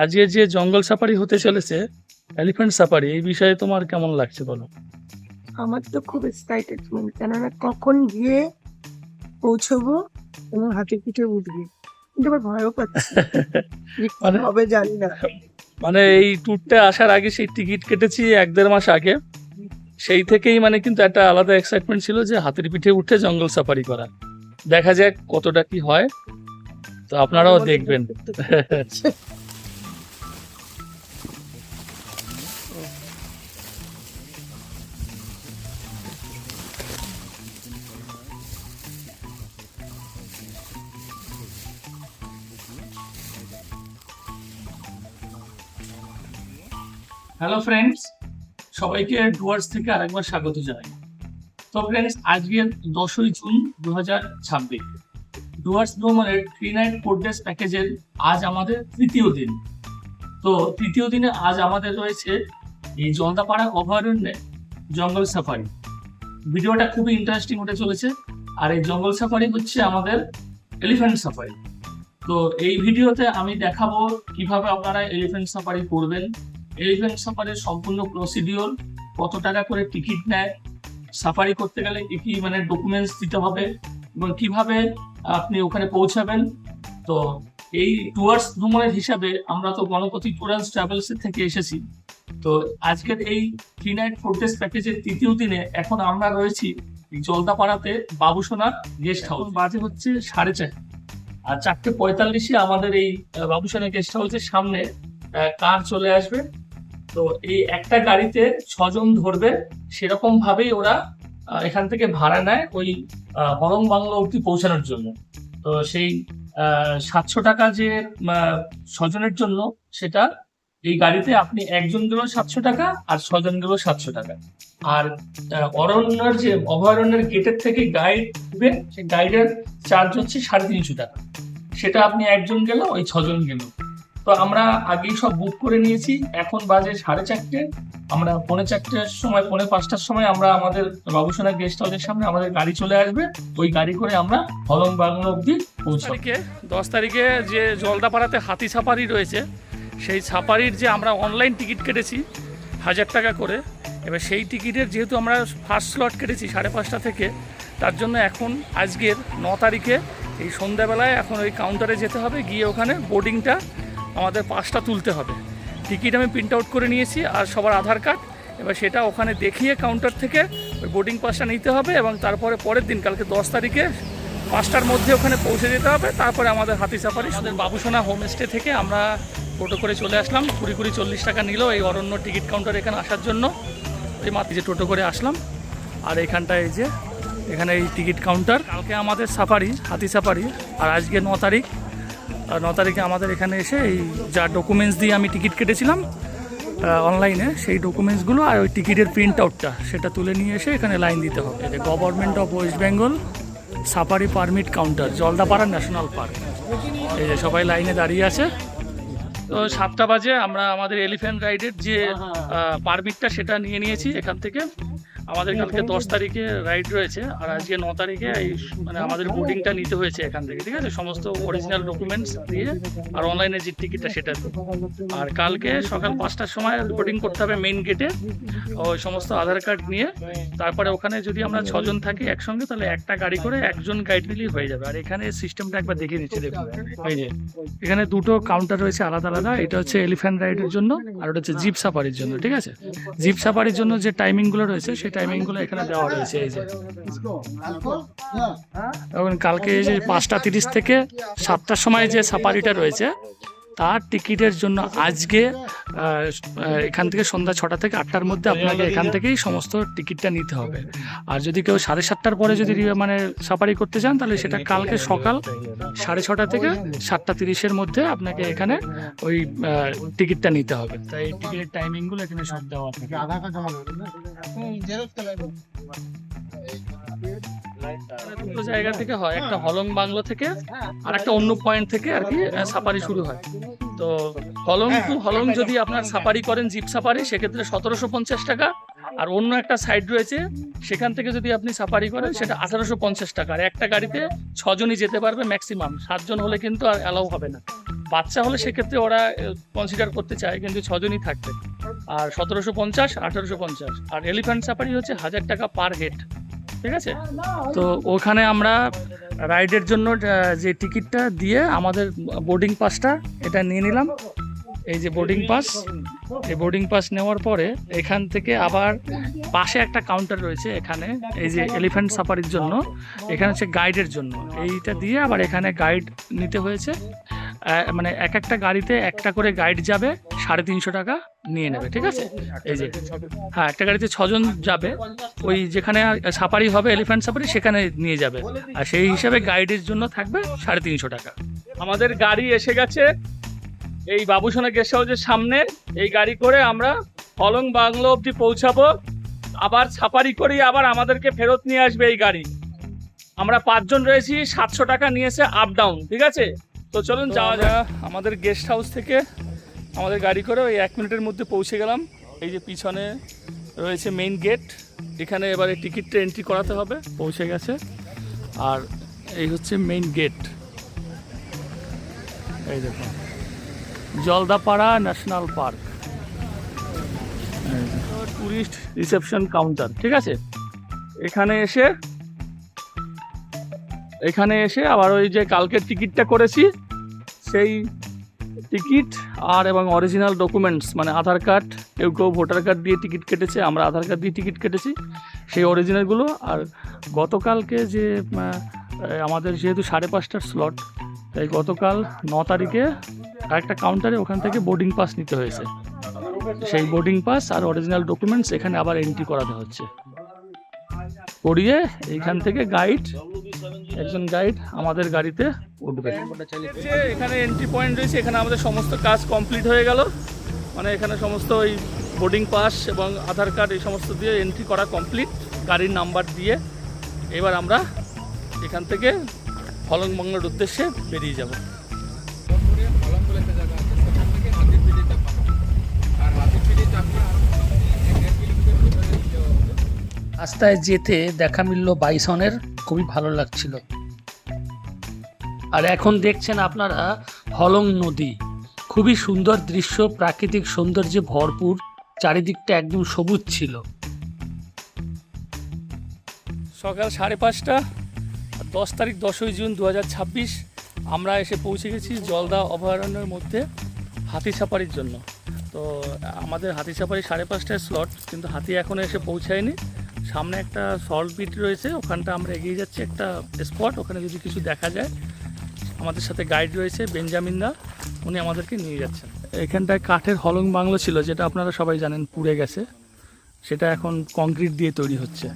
আজকে যে জঙ্গল সাফারি হতে চলেছে, এলিফ্যান্ট সাফারি, এই বিষয়ে তোমার কেমন লাগছে বলো? আমার তো খুব এক্সাইটেডমেন্ট, কেননা কখন গিয়ে পৌঁছবো এবং হাতে পিঠে উঠবি, কিন্তু আবার ভয়ও পাচ্ছি যে কি মানে হবে জানি না। মানে এই ট্যুরটা আসার আগে সেই টিকিট কেটেছি 1-1.5 মাস আগে। সেই থেকেই মানে কিন্তু একটা আলাদা এক্সাইটমেন্ট ছিল যে হাতির পিঠে উঠে জঙ্গল সাফারি করা। দেখা যাক কতটা কি হয়, তো আপনারাও দেখবেন। হ্যালো ফ্রেন্ডস, সবাইকে ডুয়ার্স থেকে আরেকবার স্বাগত জানাই। তো ফ্রেন্ডস, আজকে 10ই জুন 2026, ডুয়ার্স ভ্রমণের 3 নাইট 4 ডেজ প্যাকেজের আজ আমাদের তৃতীয় দিন। তো তৃতীয় দিনে আজ আমাদের রয়েছে এই জলদাপাড়া অভয়ারণ্যে জঙ্গল সাফারি। ভিডিওটা খুবই ইন্টারেস্টিং হতে চলেছে। আর এই জঙ্গল সাফারি হচ্ছে আমাদের এলিফ্যান্ট সাফারি। তো এই ভিডিওতে আমি দেখাবো কিভাবে আপনারা এলিফ্যান্ট সাফারি করবেন, এলিফ্যান্ট সাফারির সম্পূর্ণ প্রসিডিওর, কত টাকা করে টিকিট নেয়, সাফারি করতে গেলে কি কি মানে ডকুমেন্টস দিতে হবে এবং কিভাবে আপনি ওখানে পৌঁছাবেন। তো এই টুয়ার্স ভ্রমণের হিসাবে আমরা তো গণপতি ট্যুর অ্যান্ড ট্রাভেলস থেকে এসেছি। তো আজকের এই 3 নাইট 4 ডেজ প্যাকেজের তৃতীয় দিনে এখন আমরা রয়েছি জলদাপাড়াতে বাবুসোনা গেস্ট হাউস। বাজে হচ্ছে 4:30, আর 4:45 আমাদের এই বাবুসোনা গেস্ট হাউসের সামনে কার চলে আসবে। তো এই একটা গাড়িতে 6 জন ধরবে, সেরকম ভাবেই ওরা এখান থেকে ভাড়া নেয় ওই হরং বাংলা অবধি পৌঁছানোর জন্য। তো সেই 700 টাকা যে 6 জনের জন্য, সেটা এই গাড়িতে আপনি একজন গেলেও 700 টাকা আর 6 জন গেলেও 700 টাকা। আর অরণ্যের যে অভয়ারণ্যের গেটের থেকে গাইড দিবে, সেই গাইডের চার্জ হচ্ছে 350 টাকা। সেটা আপনি একজন গেলেও ওই 6 জন গেল। তো আমরা আগেই সব বুক করে নিয়েছি। এখন বাজে 4:30, আমরা 4:45-র সময় 4:45-টার সময় আমরা আমাদের বাবুসোনা গেস্ট হাউসের সামনে আমাদের গাড়ি চলে আসবে। ওই গাড়ি করে আমরা হলং বাংলা অব্দি পৌঁছাবো। 10 তারিখে যে জলদাপাড়াতে হাতি সাফারি রয়েছে, সেই সাফারির যে আমরা অনলাইন টিকিট কেটেছি 1000 টাকা করে। এবার সেই টিকিটের যেহেতু আমরা ফার্স্ট স্লট কেটেছি 5:30 থেকে, তার জন্য এখন আজকের 9 তারিখে এই সন্ধ্যাবেলায় এখন ওই কাউন্টারে যেতে হবে, গিয়ে ওখানে বোর্ডিংটা আমাদের পাসটা তুলতে হবে। টিকিট আমি প্রিন্ট আউট করে নিয়েছি আর সবার আধার কার্ড। এবার সেটা ওখানে দেখিয়ে কাউন্টার থেকে ওই বোর্ডিং পাসটা নিতে হবে এবং তারপরে পরের দিন কালকে 10 তারিখে 5টার মধ্যে ওখানে পৌঁছে যেতে হবে। তারপরে আমাদের হাতি সাফারি। আমাদের বাবুসোনা হোমস্টে থেকে আমরা টোটো করে চলে আসলাম। 20-40 টাকা নিল এই অরণ্য টিকিট কাউন্টার এখানে আসার জন্য। ওই মাত্র যে টোটো করে আসলাম, আর এখানটায় এই যে এখানে এই টিকিট কাউন্টার। কালকে আমাদের সাফারি, হাতি সাফারি, আর আজকে 9 তারিখ। আর 9 তারিখে আমাদের এখানে এসে এই যা ডকুমেন্টস দিয়ে আমি টিকিট কেটেছিলাম অনলাইনে, সেই ডকুমেন্টসগুলো আর ওই টিকিটের প্রিন্ট আউটটা সেটা তুলে নিয়ে এসে এখানে লাইন দিতে হবে। এই যে government of West Bengal safari permit counter, Jaldapara national park. এই যে সবাই লাইনে দাঁড়িয়ে আছে। তো 7টা বাজে আমরা আমাদের এলিফ্যান্ট রাইডের যে পারমিটটা সেটা নিয়ে নিয়েছি এখান থেকে। আমাদের কালকে 10 তারিখে রাইড রয়েছে, আর আজকে 9 তারিখে এই মানে আমাদের বোর্ডিংটা নিতে হয়েছে এখান থেকে, ঠিক আছে, সমস্ত অরিজিনাল ডকুমেন্টস দিয়ে আর অনলাইনে যে টিকিটটা সেটা। আর কালকে সকাল 5টার সময় বোর্ডিং করতে হবে মেইন গেটে, ওই সমস্ত আধার কার্ড নিয়ে। তারপরে ওখানে যদি আমরা 6 জন থাকি একসঙ্গে, তাহলে একটা গাড়ি করে একজন গাইড নিলেই হয়ে যাবে। আর এখানে সিস্টেমটা একবার দেখিয়ে নিচ্ছি, দেখুন এই যে এখানে দুটো কাউন্টার রয়েছে আলাদা আলাদা। এটা হচ্ছে এলিফ্যান্ট রাইডের জন্য আর ওটা হচ্ছে জিপ সাফারির জন্য, ঠিক আছে। জিপ সাফারির জন্য যে টাইমিংগুলো রয়েছে সেই টাইমিংগুলো এখানে দেওয়া রয়েছে। এই যে এবং কালকে এই যে 5:30 থেকে 7টার সময় যে সাফারিটা রয়েছে, তার টিকিটের জন্য আজকে এখান থেকে সন্ধ্যা 6টা থেকে 8টার মধ্যে আপনাকে এখান থেকেই সমস্ত টিকিটটা নিতে হবে। আর যদি কেউ 7:30টার পরে যদি মানে সাফারি করতে চান, তাহলে সেটা কালকে সকাল 6:30 থেকে 7:30-এর মধ্যে আপনাকে এখানে ওই টিকিটটা নিতে হবে। তাই এই টিকিটের টাইমিংগুলো এখানে সব দেওয়া থাকে। দুটো জায়গা থেকে হয়, একটা হলং বাংলো থেকে আর একটা অন্য পয়েন্ট থেকে আর কি সাফারি শুরু হয়। তো হলং টু হলং যদি আপনার সাফারি করেন জিপ সাফারি, সেক্ষেত্রে 1750 টাকা। আর অন্য একটা সাইড রয়েছে, সেখান থেকে যদি আপনি সাফারি করেন সেটা 1850 টাকা। আর একটা গাড়িতে 6 জনই যেতে পারবে ম্যাক্সিমাম, 7 জন হলে কিন্তু আর অ্যালাউ হবে না। বাচ্চা হলে সেক্ষেত্রে ওরা কনসিডার করতে চায়, কিন্তু 6 জনই থাকবে। আর 1750, 1850। আর এলিফ্যান্ট সাফারি হচ্ছে 1000 টাকা পার হেড, ঠিক আছে? তো ওখানে আমরা রাইডের জন্য যে টিকিটটা দিয়ে আমাদের বোর্ডিং পাসটা এটা নিয়ে নিলাম। এই যে বোর্ডিং পাস, এই বোর্ডিং পাস নেওয়ার পরে এখান থেকে আবার পাশে একটা কাউন্টার রয়েছে এখানে, এই যে এলিফ্যান্ট সাফারির জন্য, এখানে হচ্ছে গাইডের জন্য। এইটা দিয়ে আবার এখানে গাইড নিতে হয়েছে, মানে এক একটা গাড়িতে একটা করে গাইড যাবে, 350 টাকা নিয়ে নেবে, ঠিক আছে? এই যে হ্যাঁ, একটা গাড়িতে 6 জন যাবে, ওই যেখানে সাফারি হবে এলিফ্যান্ট সাফারি সেখানে নিয়ে যাবে, আর সেই হিসাবে গাইডের জন্য থাকবে 350 টাকা। আমাদের গাড়ি এসে গেছে এই বাবুসোনা গেস্ট হাউসের সামনে। এই গাড়ি করে আমরা হলং বাংলো অবধি পৌঁছাবো, আবার সাফারি করি, আবার আমাদেরকে ফেরত নিয়ে আসবে এই গাড়ি। আমরা 5 জন রয়েছি, 700 টাকা নিয়েছে আপ ডাউন, ঠিক আছে? তো চলুন যাওয়া যাক। আমাদের গেস্ট হাউস থেকে আমাদের গাড়ি করে ওই 1 মিনিটের মধ্যে পৌঁছে গেলাম। এই যে পিছনে রয়েছে মেইন গেট, এখানে এবারে টিকিটটা এন্ট্রি করাতে হবে। পৌঁছে গেছে, আর এই হচ্ছে মেইন গেট। এই দেখুন, Jaldapara national park, tourist reception counter, ঠিক আছে? এখানে এসে আবার ওই যে কালকের টিকিটটা করেছি সেই টিকিট আর এবং অরিজিনাল ডকুমেন্টস, মানে আধার কার্ড, কেউ ভোটার কার্ড দিয়ে টিকিট কেটেছে, আমরা আধার কার্ড দিয়ে টিকিট কেটেছি, সেই অরিজিনালগুলো। আর গতকালকে যে আমাদের যেহেতু 5:30টার স্লট, তাই গতকাল 9 তারিখে আরেকটা কাউন্টারে ওখান থেকে বোর্ডিং পাস নিতে হয়েছে, সেই বোর্ডিং পাস আর অরিজিনাল ডকুমেন্টস এখানে আবার এন্ট্রি করাতে হচ্ছে। করিয়ে এইখান থেকে একজন গাইড আমাদের গাড়িতে উঠবে। এখানে এন্ট্রি পয়েন্ট রয়েছে, এখানে আমাদের সমস্ত কাজ কমপ্লিট হয়ে গেল, মানে এখানে সমস্ত ওই বোর্ডিং পাস এবং আধার কার্ড এই সমস্ত দিয়ে এন্ট্রি করা কমপ্লিট, গাড়ির নাম্বার দিয়ে। এবার আমরা এখান থেকে হলং বাংলোর উদ্দেশ্যে বেরিয়ে যাব। রাস্তায় যেতে দেখা মিলল বাইসনের, খুবই ভালো লাগছিল। আর এখন দেখছেন আপনারা হলং নদী, খুবই সুন্দর দৃশ্য, প্রাকৃতিক সৌন্দর্যে ভরপুর, চারিদিকটা একদম সবুজ ছিল। সকাল 5:30, 10 তারিখ 10ই জুন 2026। আমরা এসে পৌঁছে গেছি জলদা অভয়ারণ্যের মধ্যে হাতি সাফারির জন্য। তো আমাদের হাতি সাফারি 5:30টায় স্লট, কিন্তু হাতি এখনও এসে পৌঁছায়নি। সামনে একটা সল্ট বিট রয়েছে, ওখানটা আমরা এগিয়ে যাচ্ছি, একটা স্পট, ওখানে যদি কিছু দেখা যায়। আমাদের সাথে গাইড রয়েছে বেঞ্জামিন দা, উনি আমাদেরকে নিয়ে যাচ্ছেন। এখানটায় কাঠের হলং বাংলো ছিল, যেটা আপনারা সবাই জানেন পুড়ে গেছে, সেটা এখন কংক্রিট দিয়ে তৈরি হচ্ছে।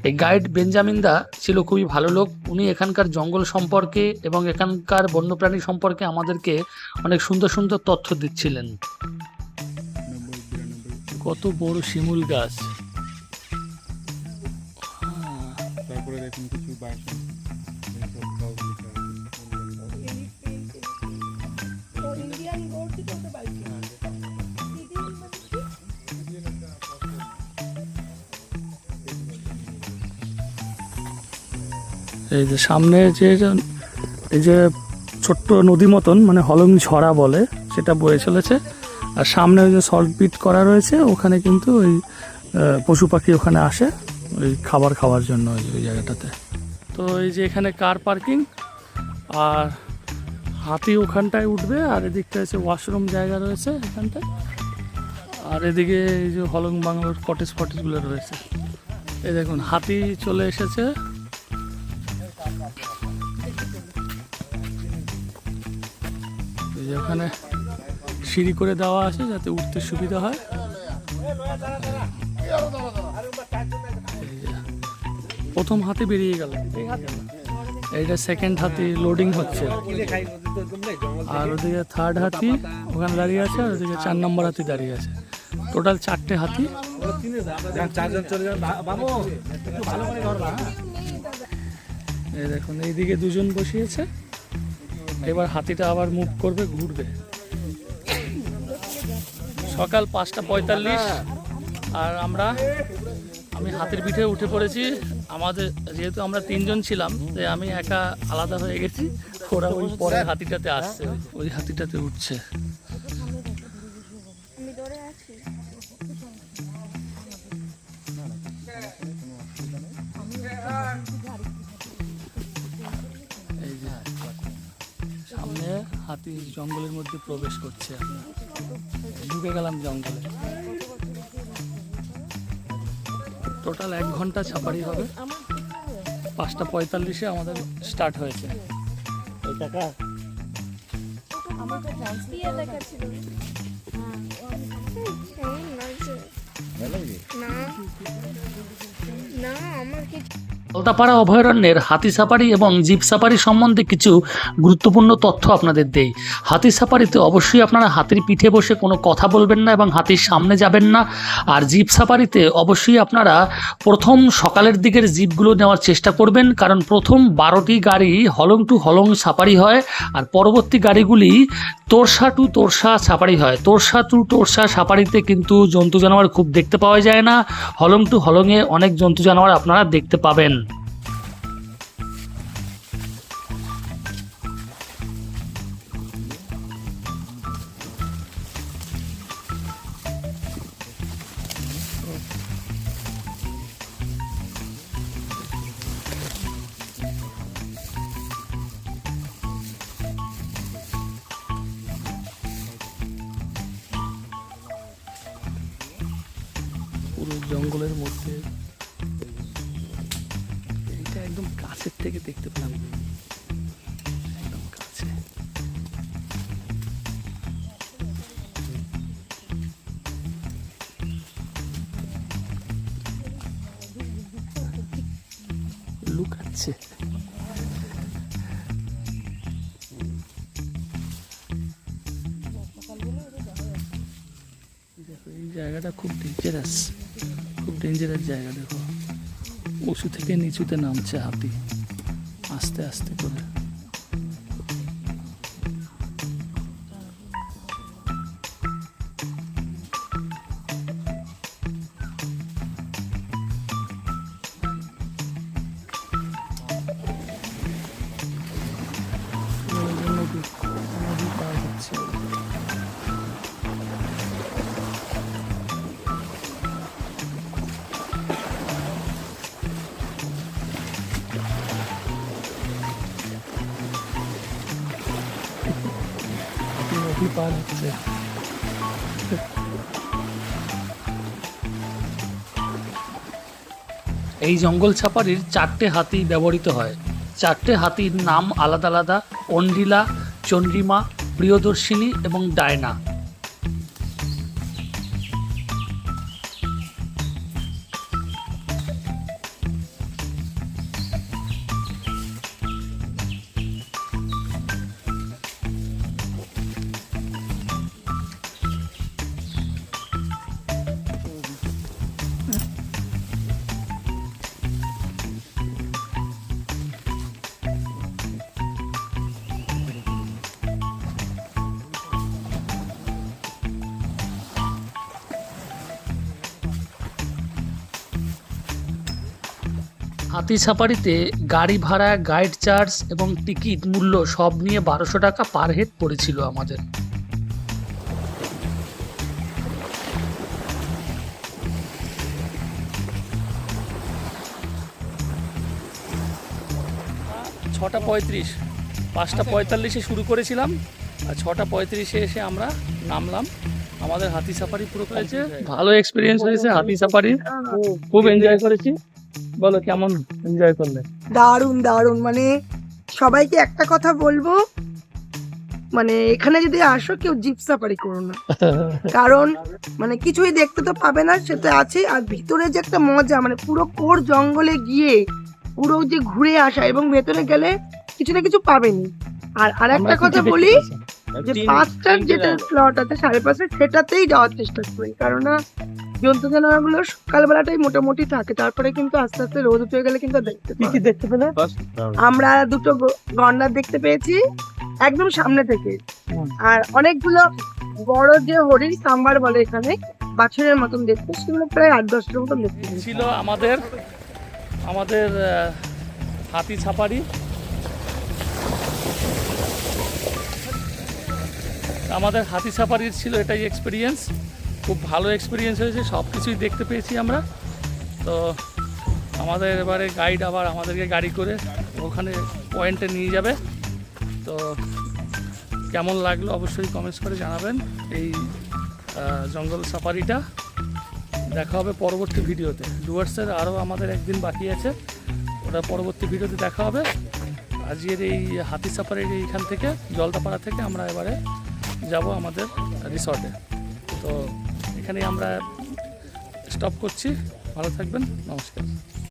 এই গাইড বেঞ্জামিন দা ছিল খুবই ভালো লোক, উনি এখানকার জঙ্গল সম্পর্কে এবং এখানকার বন্যপ্রাণী সম্পর্কে আমাদেরকে অনেক সুন্দর সুন্দর তথ্য দিচ্ছিলেন। কত বড় শিমুল গাছ, তারপরে দেখুন কিছু বাইসন। এই যে সামনে এই যে ছোট্ট নদী মতন, মানে হলং ঝরা বলে, সেটা বয়ে চলেছে। আর সামনে ওই যে সল্ট বিট করা রয়েছে, ওখানে কিন্তু ওই পশু পাখি ওখানে আসে ওই খাবার খাওয়ার জন্য ওই জায়গাটাতে। তো এই যে এখানে কার পার্কিং, আর হাতি ওখানটায় উঠবে, আর এদিকটা হচ্ছে ওয়াশরুম জায়গা রয়েছে এখানটায়, আর এদিকে এই যে হলং বাংলোর কটেজগুলো রয়েছে। এই দেখুন হাতি চলে এসেছে। এই যে ওখানে সিঁড়ি করে দেওয়া আছে যাতে উঠতে সুবিধা হয়। প্রথম হাতি বেরিয়ে গেল, এইটা সেকেন্ড হাতি লোডিং হচ্ছে, আর ওদিকে থার্ড হাতি ওখানে দাঁড়িয়ে আছে, আর ওদিকে 4 নম্বর হাতি দাঁড়িয়ে আছে। টোটাল 4টে হাতি। এই দেখুন এইদিকে 2 জন বসিয়েছে, এবার হাতিটা আবার মুভ করবে, ঘুরবে। সকাল 5:45 আর আমি হাতির পিঠে উঠে পড়েছি। আমাদের যেহেতু আমরা 3 জন ছিলাম, তাই আমি একা আলাদা হয়ে গেছি। ওরা ওই পরের হাতিটাতে আসছে, ওই হাতিটাতে উঠছে। এই যে সামনে হাতি জঙ্গলের মধ্যে প্রবেশ করছে, আমরা ঢুকে গেলাম জঙ্গলে। টোটাল 1 ঘন্টা সাফারি হবে। 5:45 আমাদের স্টার্ট হয়েছে। এই টাকা আলতাপাড়া অভয়ারণ্যের হাতি সাফারি এবং জিপ সাফারি সম্বন্ধে কিছু গুরুত্বপূর্ণ তথ্য আপনাদের দেই। হাতি সাফারিতে অবশ্যই আপনারা হাতির পিঠে বসে কোনো কথা বলবেন না এবং হাতির সামনে যাবেন না। আর জিপ সাফারিতে অবশ্যই আপনারা প্রথম সকালের দিকের জিপগুলো নেওয়ার চেষ্টা করবেন, কারণ প্রথম 12টি গাড়ি হলং টু হলং সাফারি হয় আর পরবর্তী গাড়িগুলি তোরসা টু তোরসা সাফারি হয়। তোরসা টু তোরসা সাফারিতে কিন্তু জন্তু জানোয়ার খুব দেখতে পাওয়া যায় না। হলং টু হলংয়ে অনেক জন্তু জানোয়ার আপনারা দেখতে পাবেন। পুরো জঙ্গলের মধ্যে এইটা একদম কাছের থেকে দেখতে পেলাম, একদম কাছে। লুকাচ্ছে। এই জায়গাটা খুব ডেঞ্জারাস, খুব ডেঞ্জারাস জায়গা। দেখো উঁচু থেকে নিচুতে নামছে হাতি আস্তে আস্তে করে। নদী পার হচ্ছে। নদী পার হচ্ছে। এই জঙ্গল সাফারির 4টে হাতি ব্যবহৃত হয়। 4টে হাতির নাম আলাদা আলাদা: অন্ডিলা, চন্দ্রিমা, প্রিয়দর্শিনী এবং ডায়না। হাতি সাফারিতে গাড়ি ভাড়া, গাইড চার্জ এবং টিকিট মূল্য সব নিয়ে 1200 টাকা পার হেড পড়েছিল আমাদের। ছটা 35, 5:45 শুরু করেছিলাম আর 6:35 এসে আমরা নামলাম। আমাদের হাতি সাফারি পুরো হয়েছে, ভালো এক্সপিরিয়েন্স হয়েছে হাতি সাফারি, খুব এনজয় করেছি। বলো কেমন এনজয় করলে? দারুণ দারুণ, মানে সবাইকে একটা কথা বলবো, মানে এখানে যদি আসো কেউ জিপ সাফারি করো না, কারণ মানে কিছুই দেখতে তো পাবে না, সেটা আছে। আর ভিতরে যে একটা মজা, মানে পুরো কোর জঙ্গলে গিয়ে পুরো যে ঘুরে আসা, এবং ভেতরে গেলে কিছু না কিছু পাবেনি। আর আরেকটা কথা বলি, যে 5টার যেটা স্লট আছে 5:30, সেটাতেই যাওয়ার চেষ্টা করি, কারণ জন্তু জানোয়ারগুলো সকালবেলাটাই মোটামুটি থাকে, তারপরে কিন্তু আস্তে আস্তে রোদ উঠে গেলে কিন্তু দেখতে পেলে। আমরা 2টো গন্ডার দেখতে পেয়েছি একদম সামনে থেকে, আর অনেকগুলো বড় যে হরিণ সাম্বার বলে এখানে, বাছুরের মতন দেখতে, সেগুলো প্রায় 8-10টার মতন দেখতে। ছিল আমাদের হাতি সাফারি। আমাদের হাতি সাফারির ছিল এটাই এক্সপিরিয়েন্স, খুব ভালো এক্সপিরিয়েন্স হয়েছে, সব কিছুই দেখতে পেয়েছি আমরা। তো আমাদের এবারে গাইড আবার আমাদেরকে গাড়ি করে ওখানে পয়েন্টে নিয়ে যাবে। তো কেমন লাগলো অবশ্যই কমেন্টস করে জানাবেন এই জঙ্গল সাফারিটা। দেখা হবে পরবর্তী ভিডিওতে। ডুয়ার্সের আরও আমাদের একদিন বাকি আছে, ওটা পরবর্তী ভিডিওতে দেখা হবে। আজকের এই হাতি সাফারির এইখান থেকে জলদাপাড়া থেকে আমরা এবারে যাব আমাদের রিসর্টে। তো এখানেই আমরা স্টপ করছি। ভালো থাকবেন, নমস্কার।